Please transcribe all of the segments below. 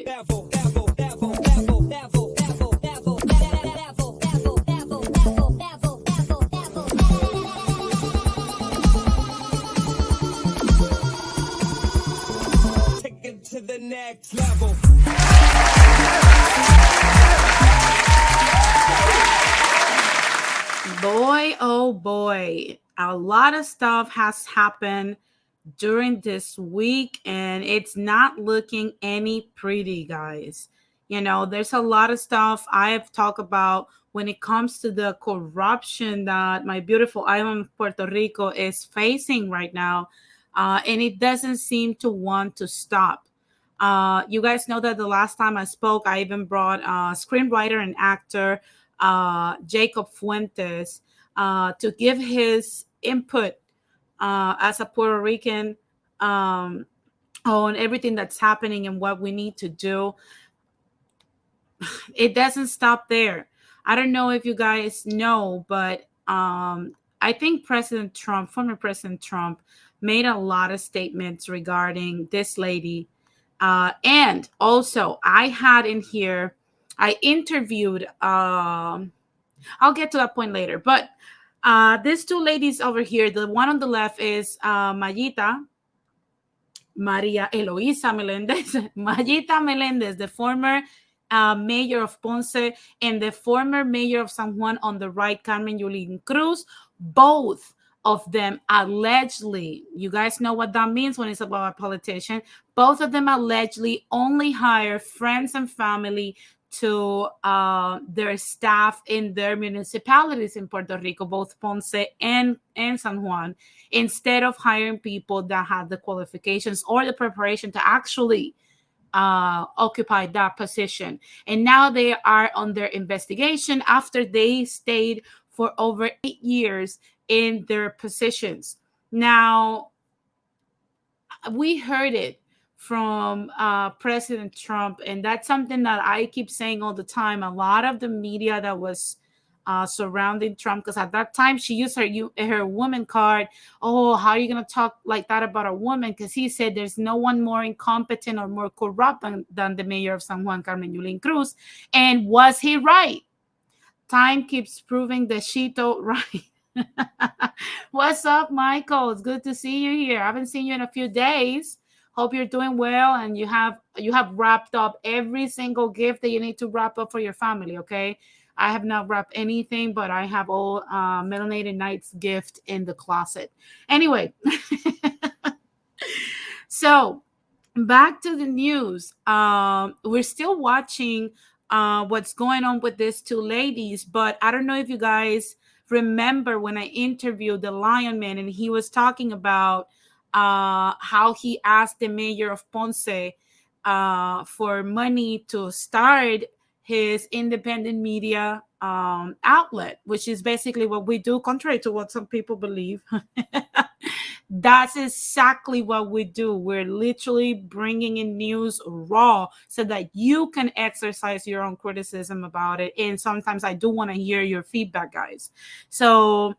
Take it to the next level. Boy, oh boy, a lot of stuff has happened during this week, and it's not looking any pretty, guys. You know, there's a lot of stuff I have talked about when it comes to the corruption that my beautiful island of Puerto Rico is facing right now, and it doesn't seem to want to stop. You guys know that the last time I spoke, I even brought screenwriter and actor Jacob Fuentes to give his input as a Puerto Rican on everything that's happening and what we need to do. It doesn't stop there. I don't know if you guys know, but I think President Trump, former President Trump, made a lot of statements regarding this lady. And also, I had in here, I interviewed, I'll get to that point later, but these two ladies over here, the one on the left is María Eloisa Melendez, Mayita Melendez, the former mayor of Ponce, and the former mayor of San Juan on the right, Carmen Yulin Cruz. Both of them allegedly, you guys know what that means when it's about a politician, both of them allegedly only hire friends and family to their staff in their municipalities in Puerto Rico, both Ponce and San Juan, instead of hiring people that have the qualifications or the preparation to actually occupy that position. And now they are under investigation after they stayed for over 8 years in their positions. Now, we heard it from President Trump, and that's something that I keep saying all the time. A lot of the media that was surrounding Trump, because at that time she used her woman card. Oh, how are you going to talk like that about a woman? Because he said there's no one more incompetent or more corrupt than the mayor of San Juan, Carmen Yulin Cruz. And was he right? Time keeps proving that she told right. What's up, Michael? It's good to see you here. I haven't seen you in a few days. Hope you're doing well and you have wrapped up every single gift that you need to wrap up for your family, okay? I have not wrapped anything, but I have all Melanated Night's gift in the closet. Anyway, so back to the news. We're still watching what's going on with these two ladies, but I don't know if you guys remember when I interviewed the Lion Man and he was talking about how he asked the mayor of Ponce for money to start his independent media outlet, which is basically what we do, contrary to what some people believe. That's exactly what we do. We're literally bringing in news raw so that you can exercise your own criticism about it. And sometimes I do want to hear your feedback, guys. So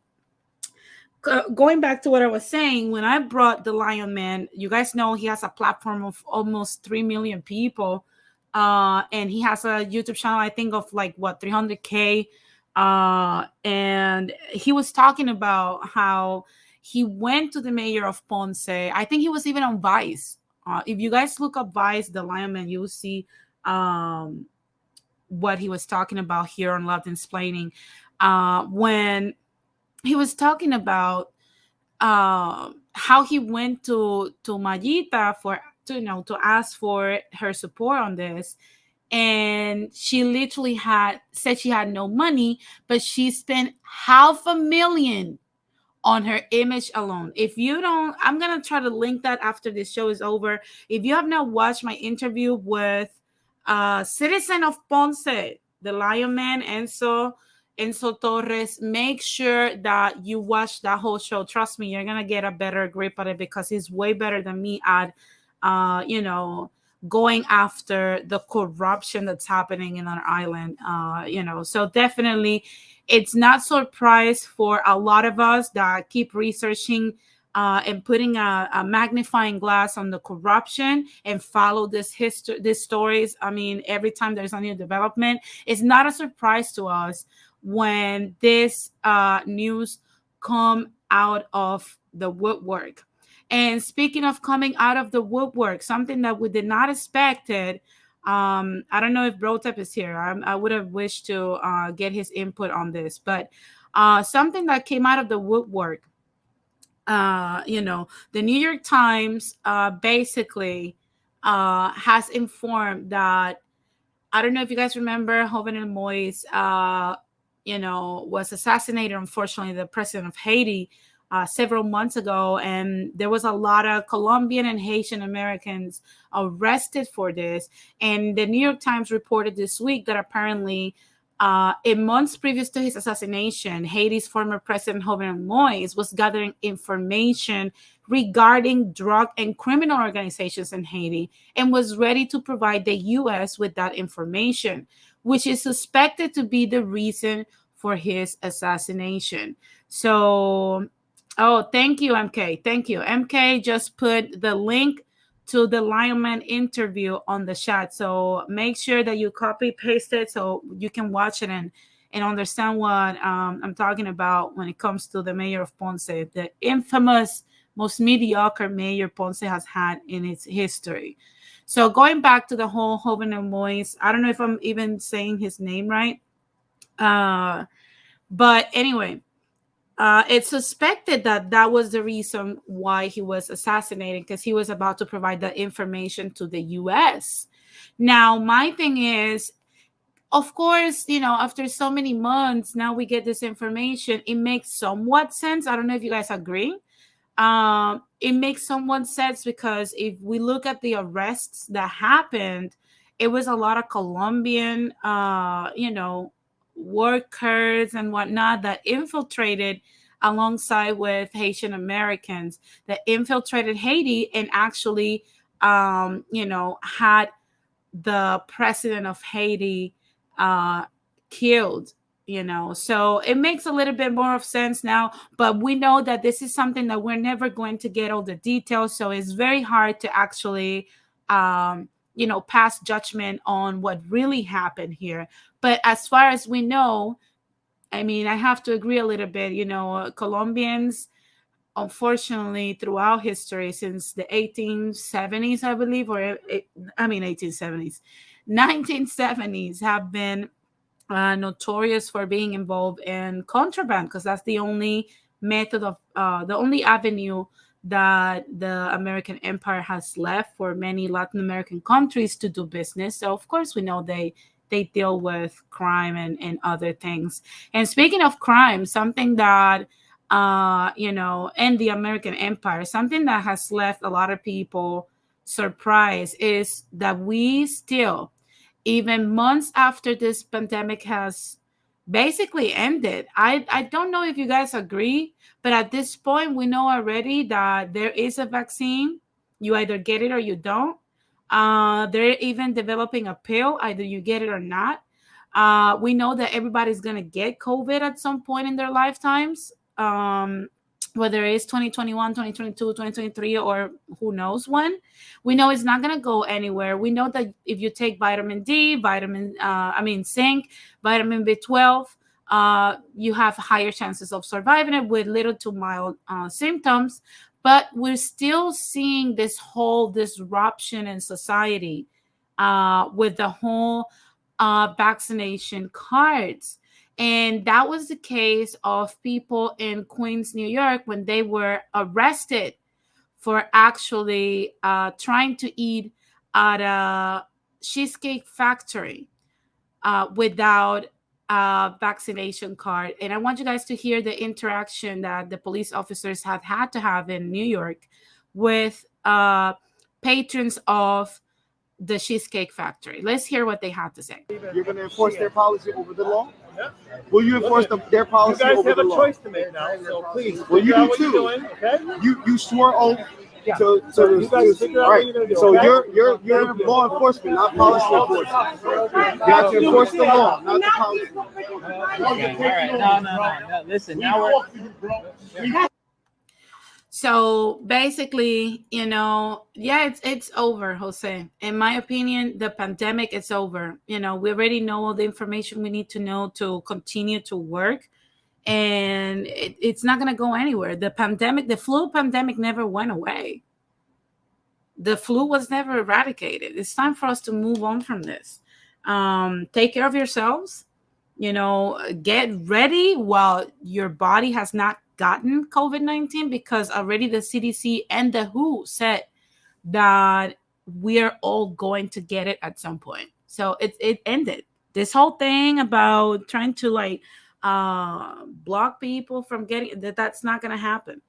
going back to what I was saying, when I brought the Lion Man, you guys know he has a platform of almost 3 million people. And he has a YouTube channel, I think, of like, what, 300K. And he was talking about how he went to the mayor of Ponce. I think he was even on Vice. If you guys look up Vice, the Lion Man, you'll see what he was talking about here on Latinsplaining. When he was talking about how he went to Mayita to ask for her support on this. And she literally said she had no money, but she spent $500,000 on her image alone. If you don't, I'm going to try to link that after this show is over. If you have not watched my interview with citizen of Ponce, the Lion Man, Enzo Torres, make sure that you watch that whole show. Trust me, you're going to get a better grip at it because he's way better than me at, going after the corruption that's happening in our island. So definitely it's not surprise for a lot of us that keep researching and putting a magnifying glass on the corruption and follow these stories. I mean, every time there's a new development, it's not a surprise to us when this news come out of the woodwork. And speaking of coming out of the woodwork, something that we did not expected. I don't know if Brotep is here. I would have wished to get his input on this, but something that came out of the woodwork. The New York Times basically has informed that, I don't know if you guys remember, Jovenel Moise, was assassinated, unfortunately, the president of Haiti several months ago. And there was a lot of Colombian and Haitian Americans arrested for this. And the New York Times reported this week that apparently in months previous to his assassination, Haiti's former president, Jovenel Moise, was gathering information regarding drug and criminal organizations in Haiti and was ready to provide the U.S. with that information, which is suspected to be the reason for his assassination. So, thank you, MK. Thank you. MK just put the link to the Lionman interview on the chat. So make sure that you copy paste it so you can watch it and understand what I'm talking about when it comes to the mayor of Ponce, the infamous, most mediocre mayor Ponce has had in its history. So going back to the whole Jovenel Moise, I don't know if I'm even saying his name right. But anyway, it's suspected that was the reason why he was assassinated, because he was about to provide that information to the U.S. Now, my thing is, of course, after so many months, now we get this information. It makes somewhat sense. I don't know if you guys agree. It makes somewhat sense because if we look at the arrests that happened, it was a lot of Colombian, workers and whatnot that infiltrated alongside with Haitian Americans that infiltrated Haiti and actually, had the president of Haiti killed. So it makes a little bit more of sense now, but we know that this is something that we're never going to get all the details. So it's very hard to actually, pass judgment on what really happened here. But as far as we know, I mean, I have to agree a little bit, Colombians, unfortunately, throughout history, since the 1870s, I believe, 1870s, 1970s have been notorious for being involved in contraband, because that's the only method of the only avenue that the American empire has left for many Latin American countries to do business. So of course we know they deal with crime and other things. And speaking of crime, something that in the American empire, something that has left a lot of people surprised is that we still, even months after this pandemic has basically ended, I don't know if you guys agree, but at this point, we know already that there is a vaccine. You either get it or you don't. They're even developing a pill, either you get it or not. We know that everybody's going to get COVID at some point in their lifetimes, whether it's 2021, 2022, 2023, or who knows when. We know it's not going to go anywhere. We know that if you take vitamin D, zinc, vitamin B12, you have higher chances of surviving it with little to mild symptoms. But we're still seeing this whole disruption in society with the whole vaccination cards. And that was the case of people in Queens, New York, when they were arrested for actually trying to eat at a cheesecake factory without a vaccination card. And I want you guys to hear the interaction that the police officers have had to have in New York with patrons of the Cheesecake Factory. Let's hear what they had to say. You're going to enforce their policy over the law? Yeah. Will you enforce their policy over the law? You guys have a choice to make now, so please. Well, you do too. Doing, okay? You swore oath to you guys figure out what you're going to do. So okay? you're law enforcement, not policy enforcement. You have to enforce the law, not the policy. Okay, all right. No. Listen, now we're... So basically, yeah, it's over, Jose. In my opinion, the pandemic is over. We already know all the information we need to know to continue to work, and it's not going to go anywhere. The flu pandemic never went away. The flu was never eradicated. It's time for us to move on from this. Take care of yourselves. Get ready while your body has not gotten COVID-19, because already the CDC and the WHO said that we're all going to get it at some point. So it ended. This whole thing about trying to block people from getting that's not going to happen.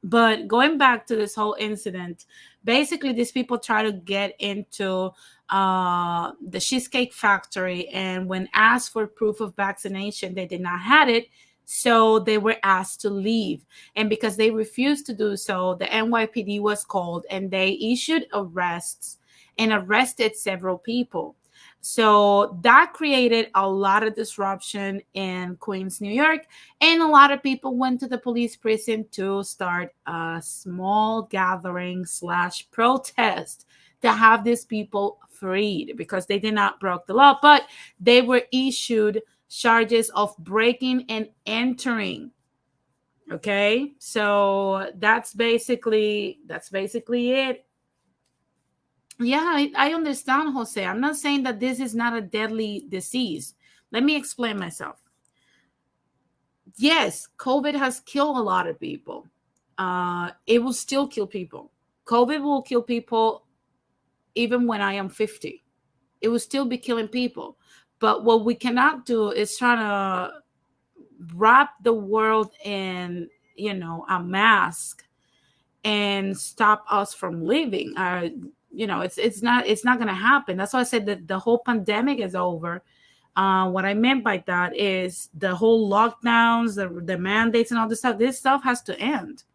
But going back to this whole incident, basically these people try to get into the cheesecake factory, and when asked for proof of vaccination, they did not have it, so they were asked to leave. And because they refused to do so, the NYPD was called, and they issued arrests and arrested several people. So that created a lot of disruption in Queens, New York, and a lot of people went to the police precinct to start a small gathering / protest to have these people freed, because they did not break the law, but they were issued charges of breaking and entering. Okay, so that's basically it. Yeah, I understand, Jose. I'm not saying that this is not a deadly disease. Let me explain myself. Yes, COVID has killed a lot of people. It will still kill people. COVID will kill people even when I am 50. It will still be killing people. But what we cannot do is try to wrap the world in, a mask and stop us from living. It's not going to happen. That's why I said that the whole pandemic is over. What I meant by that is the whole lockdowns, the mandates, and all this stuff. This stuff has to end.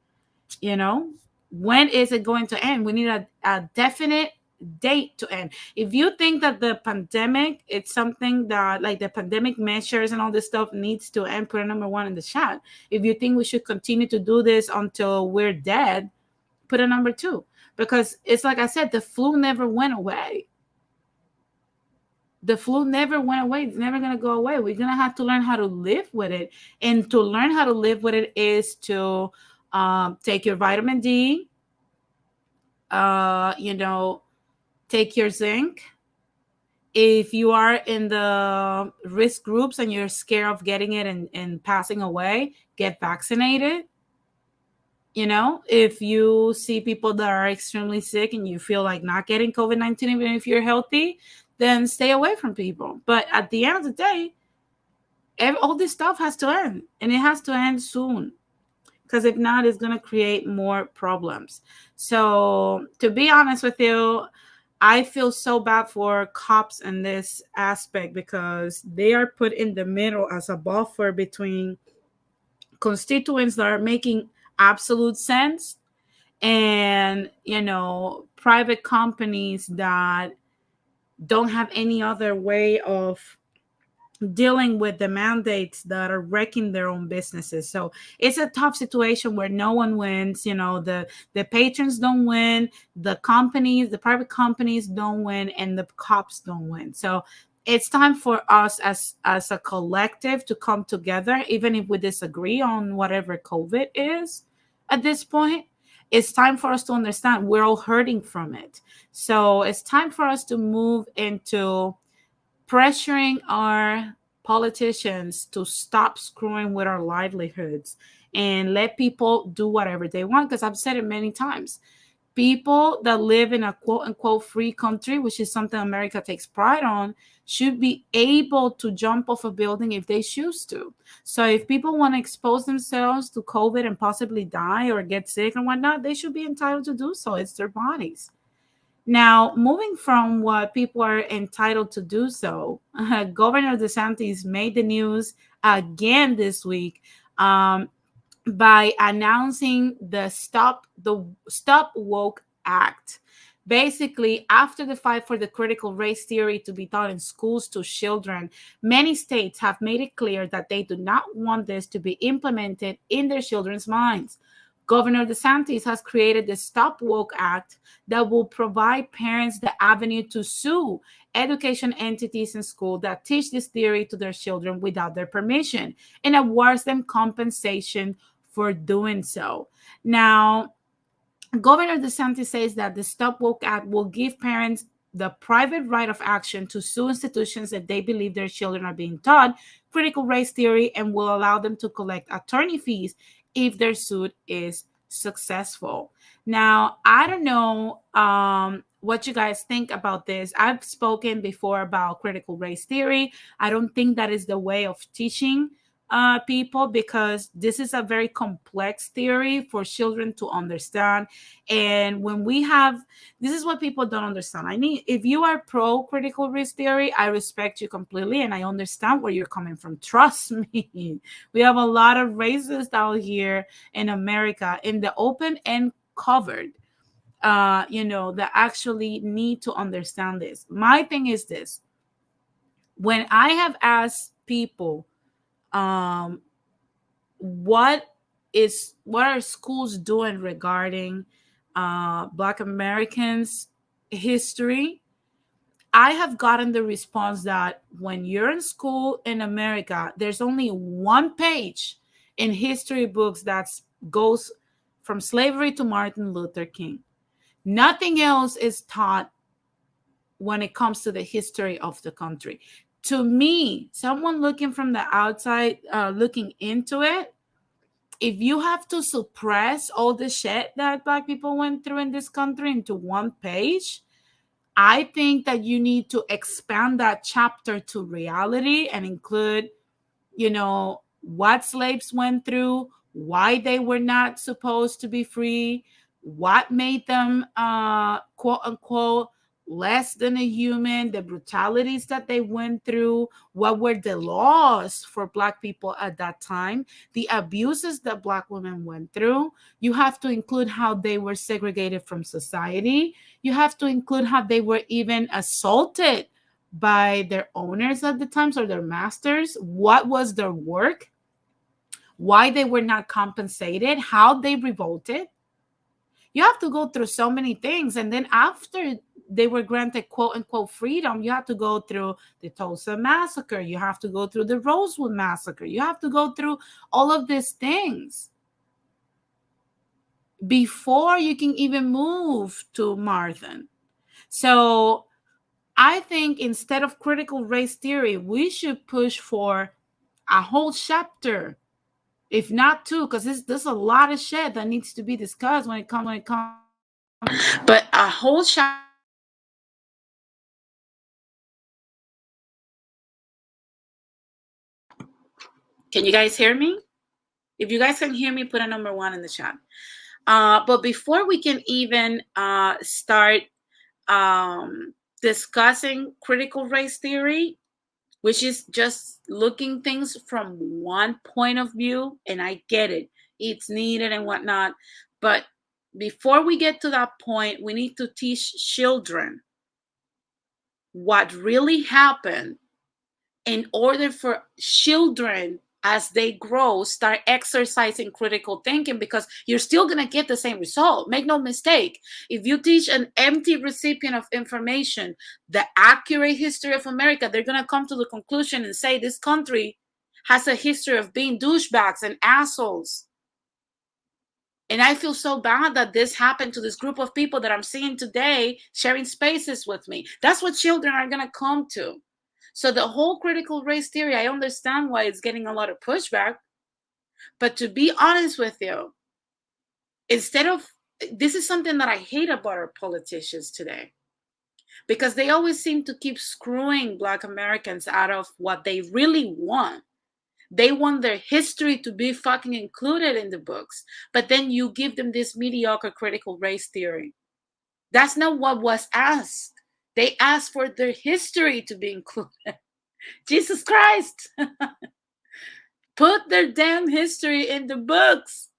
When is it going to end? We need a definite date to end. If you think that the pandemic, it's something that like the pandemic measures and all this stuff needs to end, put a number 1 in the chat. If you think we should continue to do this until we're dead, put a number 2, because it's like I said, the flu never went away. The flu never went away. It's never going to go away. We're going to have to learn how to live with it. And to learn how to live with it is to take your vitamin D, take your zinc. If you are in the risk groups and you're scared of getting it and passing away, get vaccinated. If you see people that are extremely sick and you feel like not getting COVID-19, even if you're healthy, then stay away from people. But at the end of the day, all this stuff has to end, and it has to end soon, because if not, it's going to create more problems. So to be honest with you, I feel so bad for cops in this aspect, because they are put in the middle as a buffer between constituents that are making absolute sense and private companies that don't have any other way of dealing with the mandates that are wrecking their own businesses. So it's a tough situation where no one wins. The patrons don't win, the private companies don't win, and the cops don't win. So it's time for us as a collective to come together, even if we disagree on whatever COVID is at this point. It's time for us to understand we're all hurting from it. So it's time for us to move into pressuring our politicians to stop screwing with our livelihoods and let people do whatever they want. Because I've said it many times. People that live in a quote unquote free country, which is something America takes pride on, should be able to jump off a building if they choose to. So if people want to expose themselves to COVID and possibly die or get sick and whatnot, they should be entitled to do so. It's their bodies. Now, moving from what people are entitled to do so, Governor DeSantis made the news again this week by announcing the Stop Woke Act. Basically, after the fight for the critical race theory to be taught in schools to children, many states have made it clear that they do not want this to be implemented in their children's minds. Governor DeSantis has created the Stop Woke Act that will provide parents the avenue to sue education entities in school that teach this theory to their children without their permission, and awards them compensation for doing so. Now, Governor DeSantis says that the Stop Woke Act will give parents the private right of action to sue institutions that they believe their children are being taught critical race theory, and will allow them to collect attorney fees if their suit is successful. Now, I don't know what you guys think about this. I've spoken before about critical race theory. I don't think that is the way of teaching people, because this is a very complex theory for children to understand. And when we have, this is what people don't understand. If you are pro critical race theory, I respect you completely, and I understand where you're coming from. Trust me, we have a lot of racists out here in America, in the open and covered, that actually need to understand this. My thing is this: when I have asked people, what are schools doing regarding Black Americans history, I have gotten the response that when you're in school in America, there's only one page in history books that goes from slavery to Martin Luther King. Nothing else is taught when it comes to the history of the country. To me, someone looking from the outside, looking into it, if you have to suppress all the shit that Black people went through in this country into one page, I think that you need to expand that chapter to reality and include, what slaves went through, why they were not supposed to be free, what made them, quote unquote, less than a human, the brutalities that they went through, what were the laws for Black people at that time, the abuses that Black women went through. You have to include how they were segregated from society. You have to include how they were even assaulted by their owners at the times, or their masters. What was their work? Why they were not compensated? How they revolted? You have to go through so many things. And then after they were granted quote unquote freedom, you have to go through the Tulsa massacre. You have to go through the Rosewood massacre. You have to go through all of these things before you can even move to Martin. So I think instead of critical race theory, we should push for a whole chapter, if not two, because there's a lot of shit that needs to be discussed when it comes. But a whole chapter. Can you guys hear me? If you guys can hear me, put a number 1 in the chat. But before we can even start discussing critical race theory, which is just looking things from one point of view, and I get it, it's needed and whatnot, but before we get to that point, we need to teach children what really happened, in order for children, as they grow, start exercising critical thinking, because you're still going to get the same result. Make no mistake. If you teach an empty recipient of information the accurate history of America, they're going to come to the conclusion and say this country has a history of being douchebags and assholes. And I feel so bad that this happened to this group of people that I'm seeing today sharing spaces with me. That's what children are going to come to. So the whole critical race theory, I understand why it's getting a lot of pushback. But to be honest with you, this is something that I hate about our politicians today, because they always seem to keep screwing Black Americans out of what they really want. They want their history to be fucking included in the books, but then you give them this mediocre critical race theory. That's not what was asked. They asked for their history to be included. Jesus Christ. Put their damn history in the books.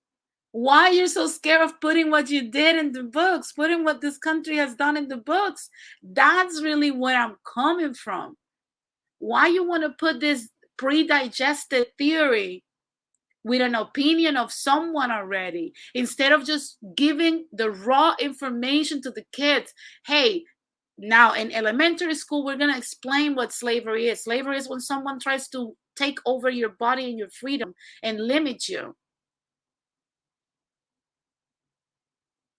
Why you're so scared of putting what you did in the books, putting what this country has done in the books? That's really where I'm coming from. Why you want to put this pre-digested theory with an opinion of someone already, instead of just giving the raw information to the kids. Hey, now in elementary school, we're going to explain what slavery is. Slavery is when someone tries to take over your body and your freedom and limit you.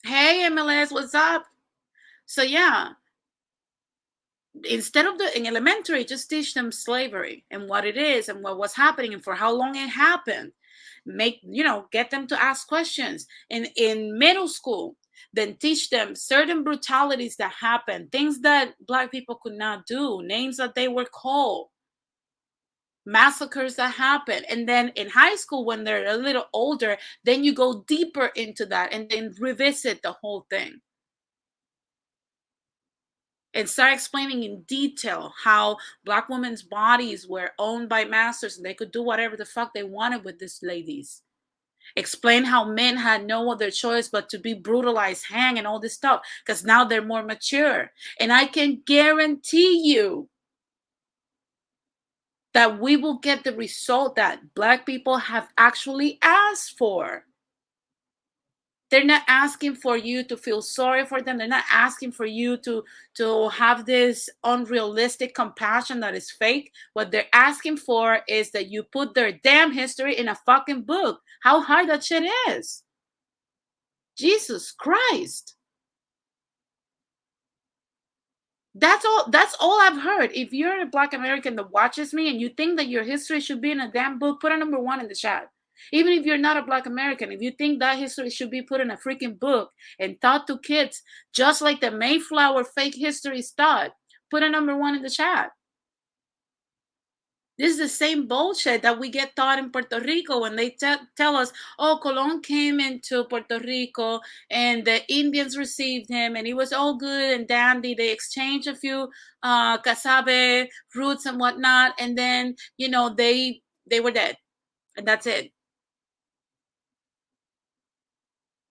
Hey, MLS, what's up? So yeah, instead of in elementary, just teach them slavery and what it is and what was happening and for how long it happened. Get them to ask questions. And in middle school, then teach them certain brutalities that happen, things that Black people could not do, names that they were called, massacres that happen. And then in high school, when they're a little older, then you go deeper into that and then revisit the whole thing and start explaining in detail how Black women's bodies were owned by masters and they could do whatever the fuck they wanted with these ladies. Explain how men had no other choice but to be brutalized, hang, and all this stuff, because now they're more mature. And I can guarantee you that we will get the result that Black people have actually asked for. They're not asking for you to feel sorry for them. They're not asking for you to have this unrealistic compassion that is fake. What they're asking for is that you put their damn history in a fucking book. How hard that shit is. Jesus Christ. That's all I've heard. If you're a Black American that watches me and you think that your history should be in a damn book, put a number 1 in the chat. Even if you're not a Black American, if you think that history should be put in a freaking book and taught to kids, just like the Mayflower fake history is taught, put a number 1 in the chat. This is the same bullshit that we get taught in Puerto Rico when they tell us, oh, Colón came into Puerto Rico and the Indians received him and it was all good and dandy. They exchanged a few casabe roots and whatnot. And then, they were dead. And that's it.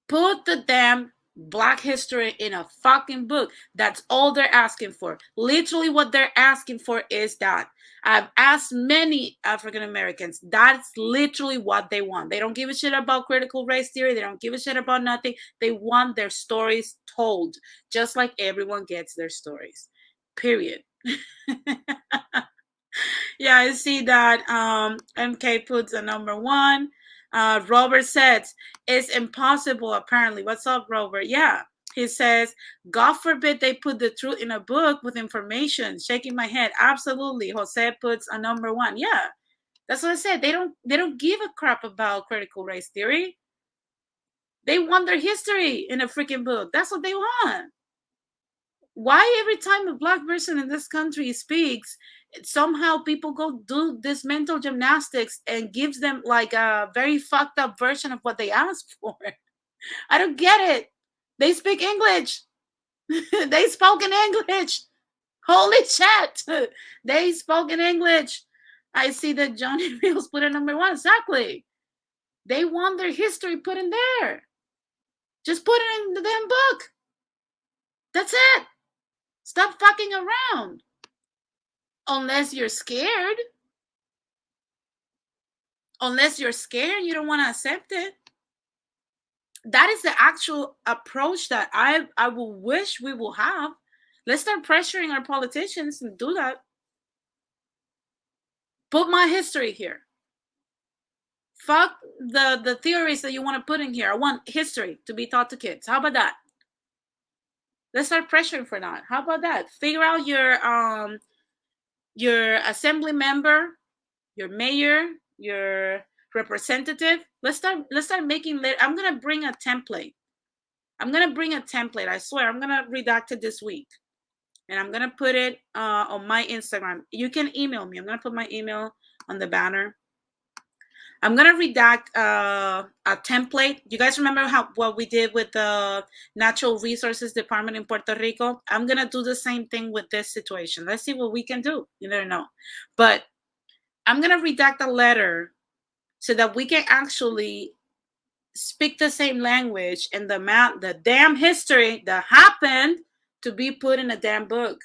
Put the damn Black history in a fucking book. That's all they're asking for. Literally what they're asking for is that. I've asked many African Americans. That's literally what they want. They don't give a shit about critical race theory. They don't give a shit about nothing. They want their stories told, just like everyone gets their stories. Period. Yeah, I see that MK puts a number 1. Robert says, it's impossible, apparently. What's up, Robert? Yeah. He says, God forbid they put the truth in a book with information. Shaking my head. Absolutely. Jose puts a number 1. Yeah. That's what I said. They don't give a crap about critical race theory. They want their history in a freaking book. That's what they want. Why every time a Black person in this country speaks, somehow people go do this mental gymnastics and gives them like a very fucked up version of what they asked for? I don't get it. They speak English. They spoke in English. Holy shit. They spoke in English. I see that Johnny Mills put a number 1. Exactly. They want their history put in there. Just put it in the damn book. That's it. Stop fucking around. Unless you're scared. Unless you're scared, you don't want to accept it. That is the actual approach that I will wish we will have. Let's start pressuring our politicians and do that. Put my history here. Fuck the theories that you want to put in here. I want history to be taught to kids. How about that? Let's start pressuring for that. How about that? Figure out your assembly member, your mayor, your representative. Let's start making. I'm gonna bring a template. I swear, I'm gonna redact it this week, and I'm gonna put it on my Instagram. You can email me. I'm gonna put my email on the banner. I'm gonna redact a template. You guys remember what we did with the Natural Resources Department in Puerto Rico? I'm gonna do the same thing with this situation. Let's see what we can do. You never know, but I'm gonna redact a letter so that we can actually speak the same language and the damn history that happened to be put in a damn book.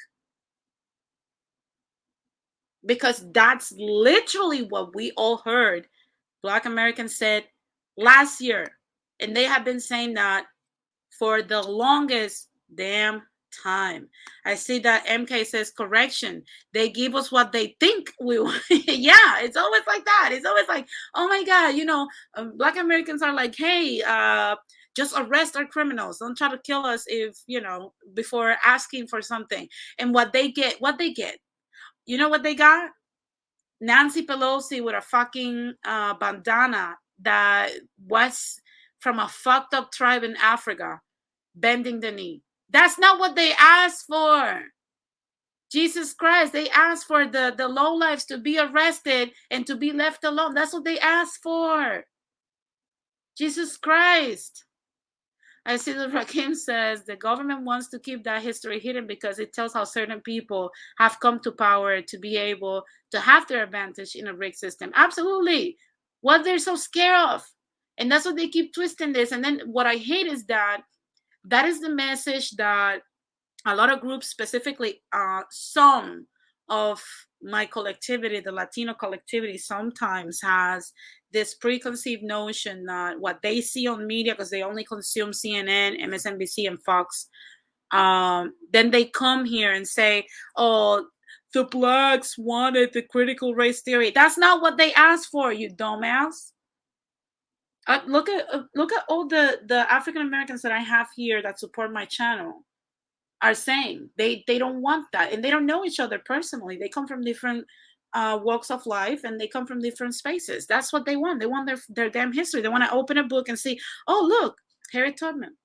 Because that's literally what we all heard Black Americans said last year, and they have been saying that for the longest damn time. I see that MK says correction. They give us what they think we want. Yeah, it's always like that. It's always like, oh my God, you know, Black Americans are like, hey, just arrest our criminals. Don't try to kill us if, you know, before asking for something. And what they get, you know what they got? Nancy Pelosi with a fucking bandana that was from a fucked up tribe in Africa, bending the knee. That's not what they asked for. Jesus Christ, they asked for the lowlifes to be arrested and to be left alone. That's what they asked for. Jesus Christ. I see that Rakim says the government wants to keep that history hidden because it tells how certain people have come to power to be able to have their advantage in a rigged system. Absolutely. What they're so scared of. And that's what they keep twisting this. And then what I hate is that is the message that a lot of groups, specifically some of my collectivity, the Latino collectivity, sometimes has this preconceived notion that what they see on media, because they only consume CNN, MSNBC, and Fox, then they come here and say, oh, the blacks wanted the critical race theory. That's not what they asked for, you dumbass. Look at all the African Americans that I have here that support my channel are saying they don't want that, and they don't know each other personally. They come from different walks of life, and they come from different spaces. That's what they want. They want their damn history. They want to open a book and see, oh look, Harriet Tubman.